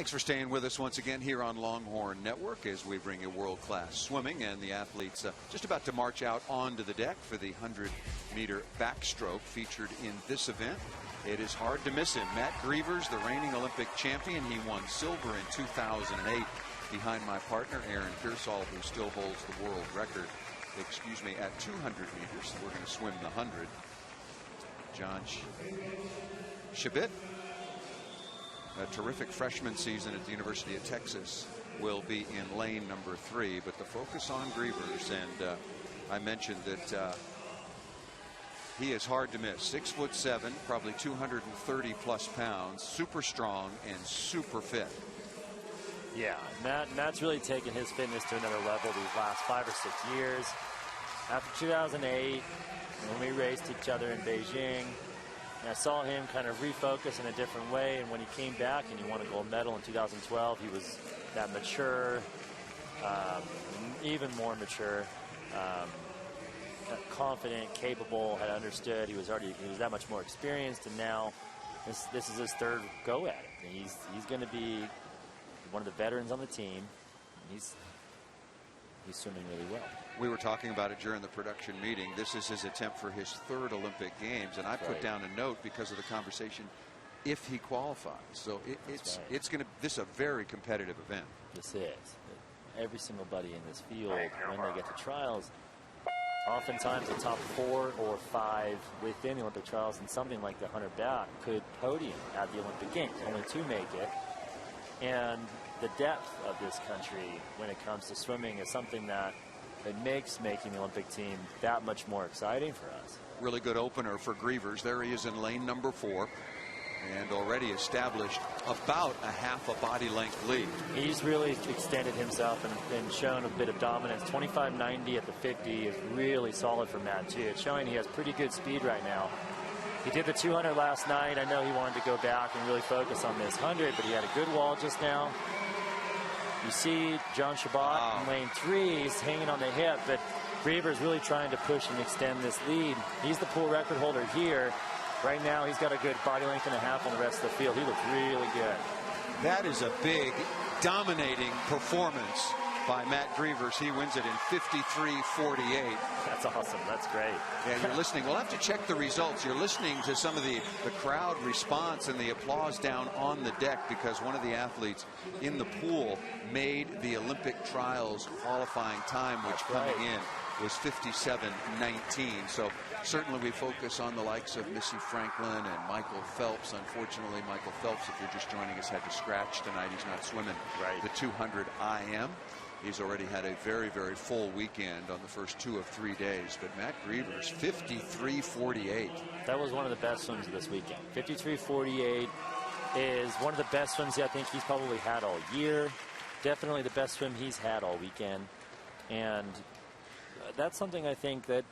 Thanks for staying with us once again here on Longhorn Network as we bring you world-class swimming, and the athletes just about to march out onto the deck for the 100-meter backstroke featured in this event. It is hard to miss him. Matt Grievers, the reigning Olympic champion. He won silver in 2008 behind my partner Aaron Pearsall, who still holds the world record, at 200 meters. We're going to swim the 100. John Shabit, a terrific freshman season at the University of Texas, will be in lane number 3, but the focus on Grievers, and I mentioned that he is hard to miss. 6'7", probably 230 plus pounds, super strong and super fit. Yeah, Matt's really taken his fitness to another level these last 5 or 6 years. After 2008, when we raced each other in Beijing, I saw him kind of refocus in a different way, and when he came back and he won a gold medal in 2012, he was that mature, even more mature, confident, capable, had understood. He was that much more experienced, and now this is his third go at it. And he's going to be one of the veterans on the team. He's swimming really well. We were talking about it during the production meeting. This is his attempt for his 3rd Olympic Games, and I put down a note because of the conversation, if he qualifies. So this is a very competitive event. This is. Every single buddy in this field, when they get to trials, oftentimes the top 4 or 5 within the Olympic trials and something like the 100 back could podium at the Olympic Games. Only 2 make it. And the depth of this country when it comes to swimming is something that makes making the Olympic team that much more exciting for us. Really good opener for Grievers. There he is in lane number 4 and already established about a half a body length lead. He's really extended himself and shown a bit of dominance. 25.90 at the 50 is really solid for Matt too. It's showing he has pretty good speed right now. He did the 200 last night. I know he wanted to go back and really focus on this 100, but he had a good wall just now. You see John Shabbat in lane 3. He's hanging on the hip, but Grievers really trying to push and extend this lead. He's the pool record holder here. Right now, he's got a good body length and a half on the rest of the field. He looks really good. That is a big, dominating performance by Matt Grievers. He wins it in 53.48. That's awesome. That's great. Yeah, you're listening. We'll have to check the results. You're listening to some of the crowd response and the applause down on the deck because one of the athletes in the pool made the Olympic trials qualifying time, which coming in was 57.19. So certainly we focus on the likes of Missy Franklin and Michael Phelps. Unfortunately, Michael Phelps, if you're just joining us, had to scratch tonight. He's not swimming the 200 IM. He's already had a very, very full weekend on the first 2 of 3 days. But Matt Grievers, 53.48. That was one of the best swims of this weekend. 53.48 is one of the best swims I think he's probably had all year. Definitely the best swim he's had all weekend. And that's something I think that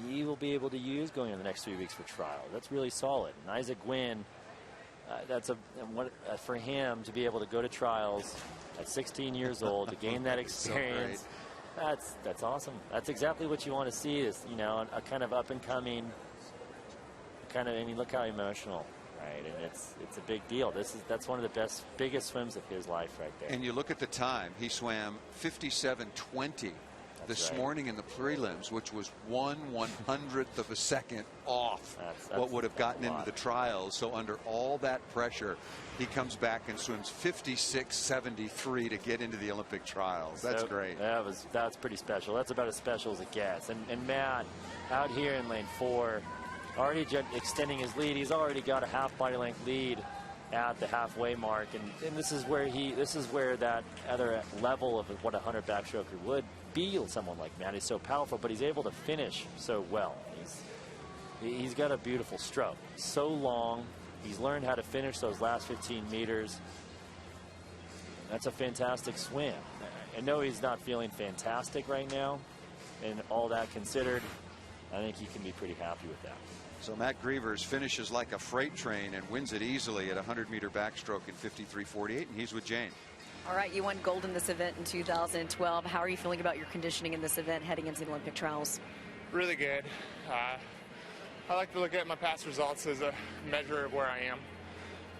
he will be able to use going in the next 3 weeks for trial. That's really solid. And Isaac Gwynn, for him to be able to go to trials at 16 years old to gain that experience, so that's awesome. That's exactly what you want to see, is a kind of up and coming and look how emotional, right? And it's a big deal. That's one of the biggest swims of his life right there. And you look at the time, he swam 57.20 this morning in the prelims, which was 1/100th of a second off what would have gotten into the trials. So under all that pressure, he comes back and swims 56.73 to get into the Olympic trials. That's great. That's pretty special. That's about as special as it gets. And Matt out here in lane 4, already extending his lead. He's already got a half body length lead at the halfway mark, and this is where that other level of what a 100 backstroker would be. Someone like Matt is so powerful, but he's able to finish so well. He's got a beautiful stroke, so long. He's learned how to finish those last 15 meters. That's a fantastic swim. I know he's not feeling fantastic right now, and all that considered, I think he can be pretty happy with that. So Matt Grievers finishes like a freight train and wins it easily at a 100-meter backstroke in 53.48, and he's with Jane. All right, you won gold in this event in 2012. How are you feeling about your conditioning in this event heading into the Olympic trials? Really good. I like to look at my past results as a measure of where I am.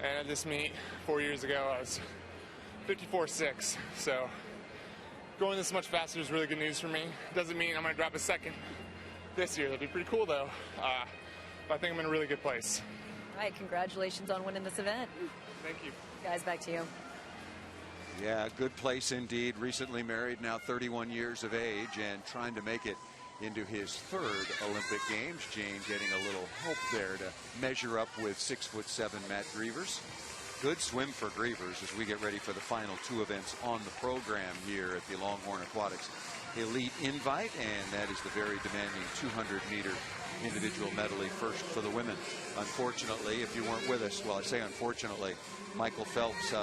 And at this meet 4 years ago, I was 54.6. So going this much faster is really good news for me. Doesn't mean I'm going to grab a second this year. That'd be pretty cool, though. But I think I'm in a really good place. All right, congratulations on winning this event. Thank you. Guys, back to you. Yeah, good place indeed. Recently married, now 31 years of age, and trying to make it into his third Olympic Games. Jane getting a little help there to measure up with 6'7" Matt Grievers. Good swim for Grievers as we get ready for the final two events on the program here at the Longhorn Aquatics Elite Invite, and that is the very demanding 200-meter individual medley first for the women. Unfortunately, if you weren't with us, well, I say unfortunately, Michael Phelps